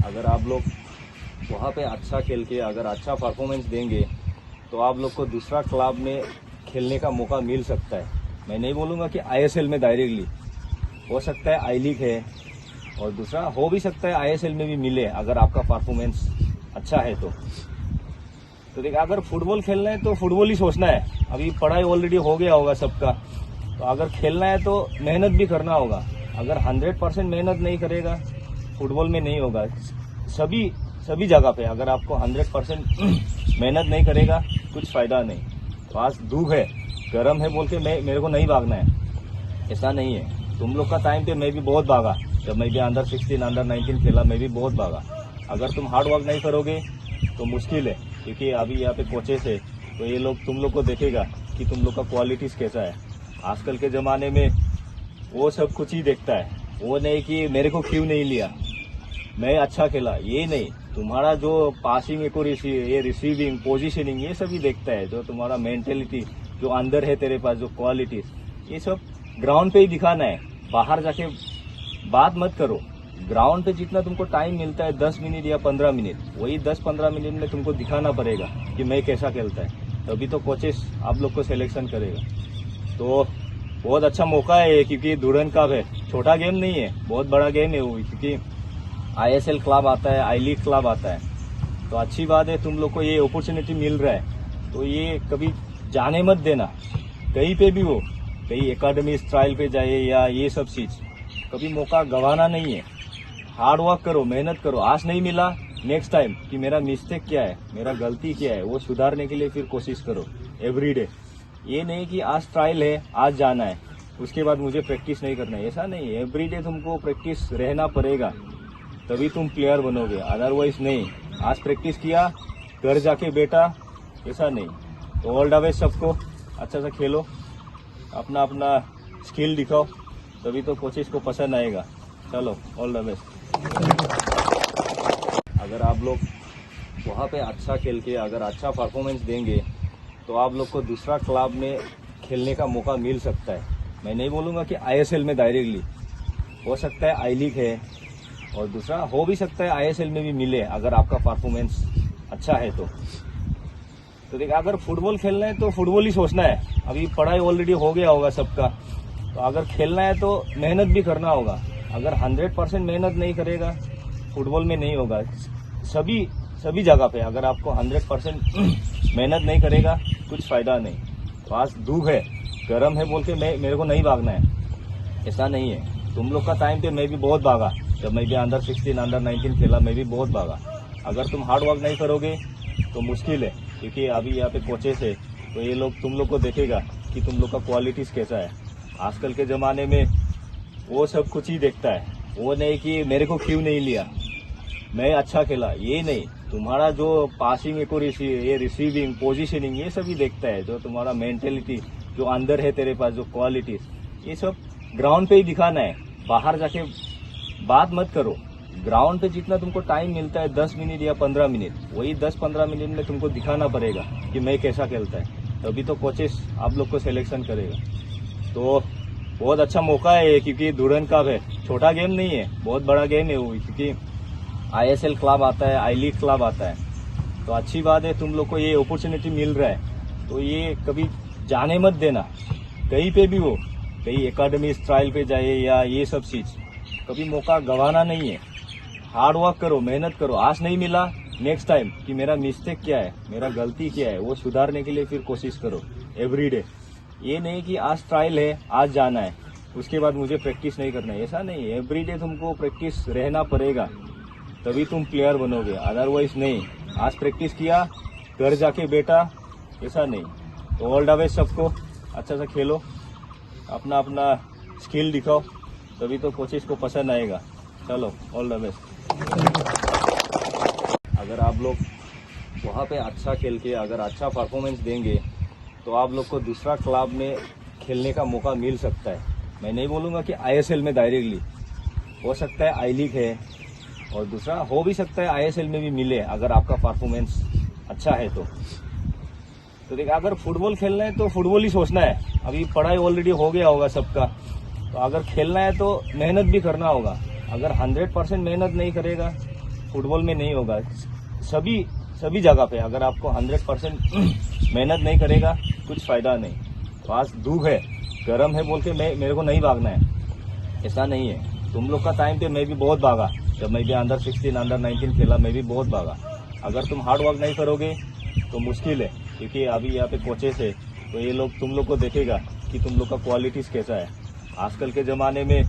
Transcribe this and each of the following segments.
अगर आप लोग वहाँ पे अच्छा खेल के अगर अच्छा परफॉर्मेंस देंगे तो आप लोग को दूसरा क्लब में खेलने का मौका मिल सकता है। मैं नहीं बोलूँगा कि आईएसएल में डायरेक्टली, हो सकता है आई लीग है और दूसरा हो भी सकता है आईएसएल में भी मिले अगर आपका परफॉर्मेंस अच्छा है तो देखिए, अगर फुटबॉल खेलना है तो फुटबॉल ही सोचना है। अभी पढ़ाई ऑलरेडी हो गया होगा सबका, तो अगर खेलना है तो मेहनत भी करना होगा। अगर 100% मेहनत नहीं करेगा फुटबॉल में नहीं होगा। सभी जगह पे अगर आपको 100% मेहनत नहीं करेगा कुछ फायदा नहीं। तो आज धूप है, गर्म है बोल के मेरे को नहीं भागना है, ऐसा नहीं है। तुम लोग का टाइम पे मैं भी बहुत भागा, जब मैं भी अंडर 16 अंडर 19 खेला मैं भी बहुत भागा। अगर तुम हार्ड वर्क नहीं करोगे तो मुश्किल है, क्योंकि अभी यहाँ पे कोचेस है तो ये लोग तुम लोग को देखेगा कि तुम लोग का क्वालिटीज कैसा है। आजकल के ज़माने में वो सब कुछ ही देखता है, वो नहीं कि मेरे को क्यों नहीं लिया, मैं अच्छा खेला, ये नहीं। तुम्हारा जो पासिंग एक्यूरेसी, ये रिसीविंग, पोजीशनिंग, ये सभी देखता है। जो तुम्हारा मेंटेलिटी जो अंदर है तेरे पास, जो क्वालिटीज, ये सब ग्राउंड पे ही दिखाना है। बाहर जाके बात मत करो। ग्राउंड पे जितना तुमको टाइम मिलता है 10 मिनट या 15 मिनट, वही 10-15 मिनट में तुमको दिखाना पड़ेगा कि मैं कैसा खेलता है। तभी तो कोचेस आप लोग को सिलेक्शन करेगा। तो बहुत अच्छा मौका है, क्योंकि डूरन कप है, छोटा गेम नहीं है, बहुत बड़ा गेम है वो, क्योंकि आईएसएल क्लब आता है, आई लीग क्लब आता है। तो अच्छी बात है, तुम लोग को ये अपॉर्चुनिटी मिल रहा है, तो ये कभी जाने मत देना। कहीं पे भी हो, कहीं एकेडमी ट्रायल पे जाए या ये सब चीज, कभी मौका गंवाना नहीं है। हार्ड वर्क करो, मेहनत करो। आज नहीं मिला, नेक्स्ट टाइम कि मेरा मिस्टेक क्या है, मेरा गलती क्या है, वो सुधारने के लिए फिर कोशिश करो एवरीडे। ये नहीं कि आज ट्रायल है, आज जाना है, उसके बाद मुझे प्रैक्टिस नहीं करना है, ऐसा नहीं है। एवरीडे तुमको प्रैक्टिस रहना पड़ेगा, तभी तुम प्लेयर बनोगे, अदरवाइज नहीं। आज प्रैक्टिस किया, घर जाके बेटा, ऐसा नहीं। तो ऑल द बेस्ट सबको, अच्छा सा खेलो, अपना अपना स्किल दिखाओ, तभी तो कोचेस को पसंद आएगा। चलो, ऑल द बेस्ट। अगर आप लोग वहाँ पे अच्छा खेल के अगर अच्छा परफॉर्मेंस देंगे तो आप लोग को दूसरा क्लब में खेलने का मौका मिल सकता है। मैं नहीं बोलूँगा कि आईएसएल में डायरेक्टली, हो सकता है आई लीग है और दूसरा हो भी सकता है आईएसएल में भी मिले अगर आपका परफॉर्मेंस अच्छा है तो देखिए, अगर फुटबॉल खेलना है तो फुटबॉल ही सोचना है। अभी पढ़ाई ऑलरेडी हो गया होगा सबका, तो अगर खेलना है तो मेहनत भी करना होगा। अगर 100% मेहनत नहीं करेगा फुटबॉल में नहीं होगा। सभी जगह पे अगर आपको 100% मेहनत नहीं करेगा कुछ फायदा नहीं। तो आज धूप है, गर्म है बोल के मेरे को नहीं भागना है, ऐसा नहीं है। तुम लोग का टाइम पे मैं भी बहुत भागा, जब मैं भी अंडर 16 अंडर 19 खेला मैं भी बहुत भागा। अगर तुम हार्ड वर्क नहीं करोगे तो मुश्किल है, क्योंकि अभी यहाँ पे कोचेस है तो ये लोग तुम लोग को देखेगा कि तुम लोग का क्वालिटीज कैसा है। आजकल के ज़माने में वो सब कुछ ही देखता है, वो नहीं कि मेरे को क्यों नहीं लिया, मैं अच्छा खेला, ये नहीं। तुम्हारा जो पासिंग एक्यूरेसी, ये रिसीविंग, पोजीशनिंग, ये सभी देखता है। जो तुम्हारा मेंटेलिटी जो अंदर है तेरे पास, जो क्वालिटीज, ये सब ग्राउंड पे ही दिखाना है। बाहर जाके बात मत करो। ग्राउंड पे जितना तुमको टाइम मिलता है 10 मिनट या 15 मिनट, वही 10-15 मिनट में तुमको दिखाना पड़ेगा कि मैं कैसा खेलता है। तभी तो कोचेस आप लोग को सिलेक्शन करेगा। तो बहुत अच्छा मौका है, क्योंकि डूरन कप है, छोटा गेम नहीं है, बहुत बड़ा गेम है वो, क्योंकि आईएसएल क्लब आता है, आई लीग क्लब आता है। तो अच्छी बात है, तुम लोग को ये अपॉर्चुनिटी मिल रहा है, तो ये कभी जाने मत देना। कहीं पे भी हो, कहीं एकेडमी ट्रायल पे जाए या ये सब चीज, कभी मौका गंवाना नहीं है। हार्ड वर्क करो, मेहनत करो। आज नहीं मिला, नेक्स्ट टाइम कि मेरा मिस्टेक क्या है, मेरा गलती क्या है, वो सुधारने के लिए फिर कोशिश करो एवरीडे। ये नहीं कि आज ट्रायल है, आज जाना है, उसके बाद मुझे प्रैक्टिस नहीं करना है, ऐसा नहीं है। एवरीडे तुमको प्रैक्टिस रहना पड़ेगा, तभी तुम प्लेयर बनोगे, अदरवाइज नहीं। आज प्रैक्टिस किया, घर जाके बेटा, ऐसा नहीं। तो ऑल द बेस्ट सबको, अच्छा सा खेलो, अपना अपना स्किल दिखाओ, तभी तो कोचेस को पसंद आएगा। चलो, ऑल द बेस्ट। अगर आप लोग वहाँ पे अच्छा खेल के अगर अच्छा परफॉर्मेंस देंगे तो आप लोग को दूसरा क्लब में खेलने का मौका मिल सकता है। मैं नहीं बोलूँगा कि आईएसएल में डायरेक्टली, हो सकता है आई लीग है और दूसरा हो भी सकता है आईएसएल में भी मिले अगर आपका परफॉर्मेंस अच्छा है तो देखिए, अगर फुटबॉल खेलना है तो फुटबॉल ही सोचना है। अभी पढ़ाई ऑलरेडी हो गया होगा सबका, तो अगर खेलना है तो मेहनत भी करना होगा। अगर 100% मेहनत नहीं करेगा फुटबॉल में नहीं होगा। सभी सभी जगह पे अगर आपको 100% मेहनत नहीं करेगा कुछ फायदा नहीं। तो आज धूप है, गर्म है बोल के मेरे को नहीं भागना है, ऐसा नहीं है। तुम लोग का टाइम पे मैं भी बहुत भागा, जब मैं भी अंडर 16 अंडर 19 खेला मैं भी बहुत भागा। अगर तुम हार्ड वर्क नहीं करोगे तो मुश्किल है, क्योंकि अभी यहाँ पे कोचेस है तो ये लोग तुम लोग को देखेगा कि तुम लोग का क्वालिटीज कैसा है। आजकल के ज़माने में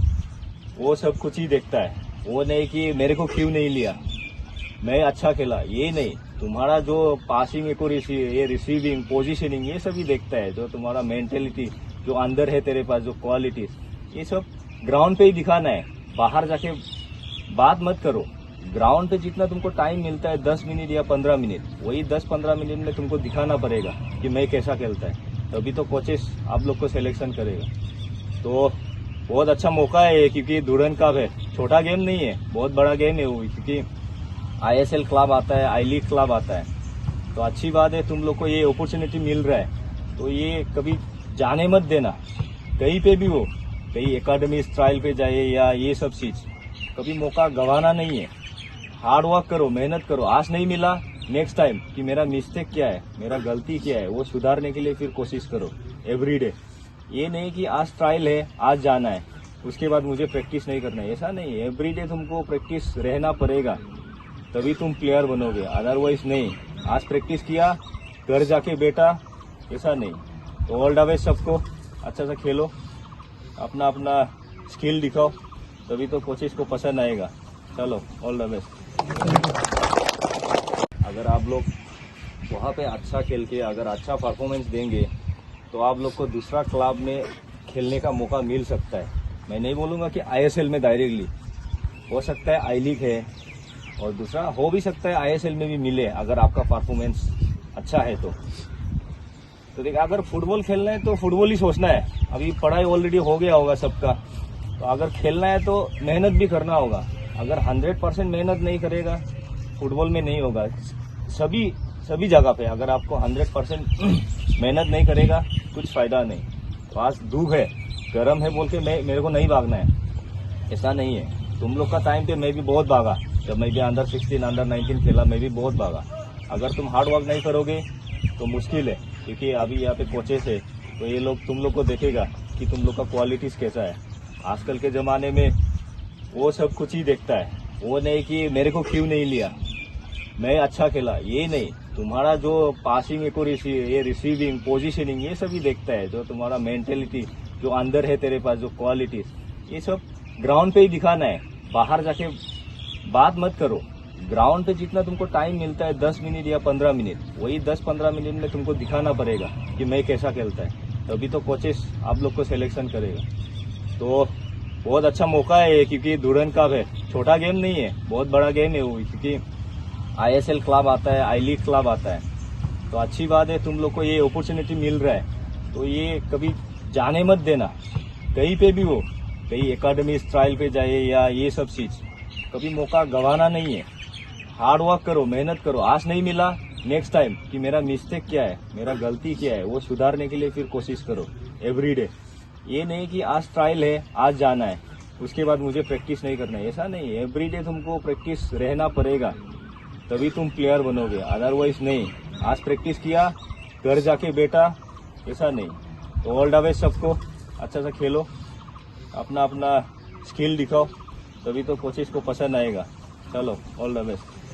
वो सब कुछ ही देखता है, वो नहीं कि मेरे को क्यों नहीं लिया, मैं अच्छा खेला, ये नहीं। तुम्हारा जो पासिंग एक्यूरेसी, ये रिसीविंग, पोजीशनिंग, ये सभी देखता है। जो तुम्हारा मेंटेलिटी जो अंदर है तेरे पास, जो क्वालिटीज, ये सब ग्राउंड पे ही दिखाना है। बाहर जाके बात मत करो। ग्राउंड पे जितना तुमको टाइम मिलता है 10 मिनट या 15 मिनट, वही 10-15 मिनट में तुमको दिखाना पड़ेगा कि मैं कैसा खेलता है। तभी तो कोचेस आप लोग को सिलेक्शन करेगा। तो बहुत अच्छा मौका है ये, क्योंकि डूरन कप है, छोटा गेम नहीं है, बहुत बड़ा गेम है वो, क्योंकि ISL क्लब आता है, आई लीग क्लब आता है। तो अच्छी बात है, तुम लोग को ये अपॉर्चुनिटी मिल रहा है, तो ये कभी जाने मत देना। कहीं पे भी हो, कहीं एकेडमी ट्रायल पे जाए या ये सब चीज, कभी मौका गंवाना नहीं है। हार्ड वर्क करो, मेहनत करो। आज नहीं मिला, नेक्स्ट टाइम कि मेरा मिस्टेक क्या है, मेरा गलती क्या है, वो सुधारने के लिए फिर कोशिश करो एवरीडे। ये नहीं कि आज ट्रायल है, आज जाना है, उसके बाद मुझे प्रैक्टिस नहीं करना है, ऐसा नहीं है। एवरीडे तुमको प्रैक्टिस रहना पड़ेगा, तभी तुम प्लेयर बनोगे, अदरवाइज नहीं। आज प्रैक्टिस किया, घर जाके बैठा, ऐसा नहीं। तो ऑल द बेस्ट सबको, अच्छा सा खेलो, अपना अपना स्किल दिखाओ, तभी तो कोचेस को पसंद आएगा। चलो, ऑल द बेस्ट। अगर आप लोग वहाँ पे अच्छा खेल के अगर अच्छा परफॉर्मेंस देंगे तो आप लोग को दूसरा क्लब में खेलने का मौका मिल सकता है। मैं नहीं बोलूँगा कि ISL में डायरेक्टली, हो सकता है आई लीग है, और दूसरा हो भी सकता है ISL में भी मिले अगर आपका परफॉर्मेंस अच्छा है तो देखिए, अगर फुटबॉल खेलना है तो फुटबॉल ही सोचना है। अभी पढ़ाई ऑलरेडी हो गया होगा सबका, तो अगर खेलना है तो मेहनत भी करना होगा। अगर 100% मेहनत नहीं करेगा फुटबॉल में नहीं होगा। सभी जगह पे अगर आपको 100% मेहनत नहीं करेगा कुछ फायदा नहीं। तो आज धूप है, गर्म है बोल के मेरे को नहीं भागना है, ऐसा नहीं है। तुम लोग का टाइम पे मैं भी बहुत भागा, जब मैं भी अंडर 16 अंडर 19 खेला मैं भी बहुत भागा। अगर तुम हार्ड वर्क नहीं करोगे तो मुश्किल है, क्योंकि अभी यहाँ पे कोचेस है तो ये लोग तुम लोग को देखेगा कि तुम लोग का क्वालिटीज कैसा है। आजकल के ज़माने में वो सब कुछ ही देखता है, वो नहीं कि मेरे को क्यों नहीं लिया, मैं अच्छा खेला, ये नहीं। तुम्हारा जो पासिंग एक्यूरेसी, ये रिसीविंग, पोजीशनिंग, ये सभी देखता है। जो तुम्हारा मेंटेलिटी जो अंदर है तेरे पास, जो क्वालिटीज, ये सब ग्राउंड पे ही दिखाना है। बाहर जाके बात मत करो। ग्राउंड पे जितना तुमको टाइम मिलता है 10 मिनट या 15 मिनट, वही 10-15 मिनट में तुमको दिखाना पड़ेगा कि मैं कैसा खेलता है। तभी तो कोचेस आप लोग को सिलेक्शन करेगा। तो बहुत अच्छा मौका है ये, क्योंकि डूरन कप है, छोटा गेम नहीं है, बहुत बड़ा गेम है वो, क्योंकि ISL क्लब आता है, आई लीग क्लब आता है। तो अच्छी बात है, तुम लोग को ये अपॉर्चुनिटी मिल रहा है, तो ये कभी जाने मत देना। कहीं पे भी हो, कहीं एकेडमी ट्रायल पे जाए या ये सब चीज, कभी मौका गंवाना नहीं है। हार्ड वर्क करो, मेहनत करो। आज नहीं मिला, नेक्स्ट टाइम कि मेरा मिस्टेक क्या है, मेरा गलती क्या है, वो सुधारने के लिए फिर कोशिश करो एवरीडे। ये नहीं कि आज ट्रायल है, आज जाना है, उसके बाद मुझे प्रैक्टिस नहीं करना है, ऐसा नहीं है। एवरीडे तुमको प्रैक्टिस रहना पड़ेगा, तभी तुम प्लेयर बनोगे, अदरवाइज नहीं। आज प्रैक्टिस किया, घर जाके बैठा, ऐसा नहीं। तो ऑल द बेस्ट सबको, अच्छा सा खेलो, अपना अपना स्किल दिखाओ, तभी तो कोचेस को पसंद आएगा। चलो, ऑल द बेस्ट।